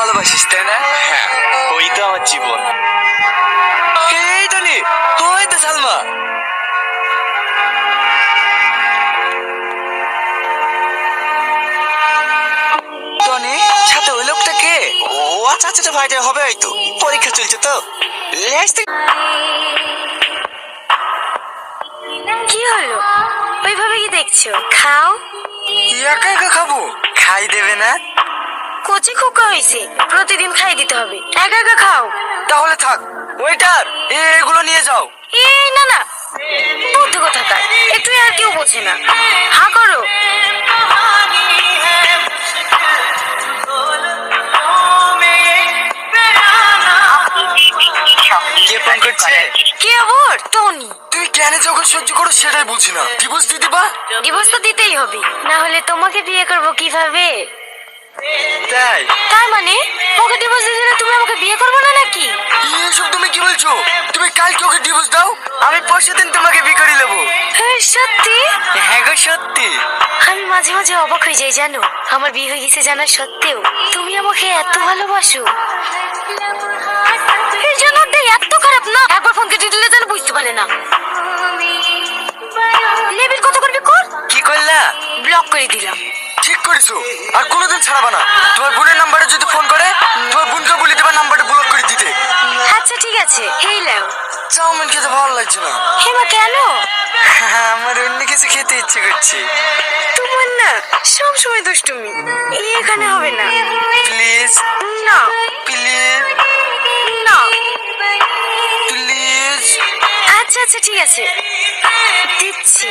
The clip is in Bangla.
ভালোবাসিস তাই না? হ্যাঁ, ওই তো আমার জীবন। এই টনি, ওই তো সালমা। টনি, সাথে ওই লোকটা কে? ও আচ্ছা আচ্ছা ভাইটা হবে হয়তো, পরীক্ষা চলছে তো। কি হলো? ওইভাবে কি দেখছো? খাও। একা একা খাবো? খাই দেবে না? কচি খোকা হয়েছে, প্রতিদিন খাই দিতে হবে। একা একা খাও। তাহলে থাক। ওয়েটার, এগুলো নিয়ে যাও। এই না না, বুদ্ধি কোথাকার, একটু আর কেউ বোঝে না। হা করো। কে ফোন করছে? কে আবার? টনি। তুই কেন যখন সহ্য করো সেটাই বুঝি না। ডিভোর্স দিয়ে দিবা? ডিভোর্স তো দিতেই হবে, না হলে তোমাকে বিয়ে করব কিভাবে? তাই? তার মানে ওকে ডিভোর্স দিয়ে দিলে তুমি আমাকে বিয়ে করবে না নাকি? এসব তুমি কি বলছো? তুমি কালকে ওকে ডিভোর্স দাও, আমি পরশুদিন তোমাকে বিয়ে করে নেবো। সত্যি? হ্যাঁ গো সত্যি। আমি মাঝে মাঝে অবাক হয়ে যাই জানো, আমার বিয়ে হয়ে গেছে জানার সত্ত্বেও তুমি আমাকে এত ভালোবাসো। এই জানাতে এত খারাপ না, একবার ফোন কেটে দিলে যেন বুঝতে পারে না। লেবিল কত করবি কর। কি করলা? ব্লক করে দিলাম। ঠিক করেছো, আর কোনোদিন ছাড়াবা না। তোমার বোনের নাম্বারে যদি ফোন করে, তোমার বোনকে বলে দেবা নাম্বারটা ব্লক করে দিতে। আচ্ছা ঠিক আছে, এই লাও। চাউমিন খেতে ভালো লাগছে না। হেমা কেন? আমার অন্য কিছু খেতে ইচ্ছে করছে। তোমার না সব সময় দুষ্টুমি, এখানে হবে না। প্লিজ না প্লিজ না। প্লিজ। আচ্ছা আচ্ছা ঠিক আছে, দিচ্ছি।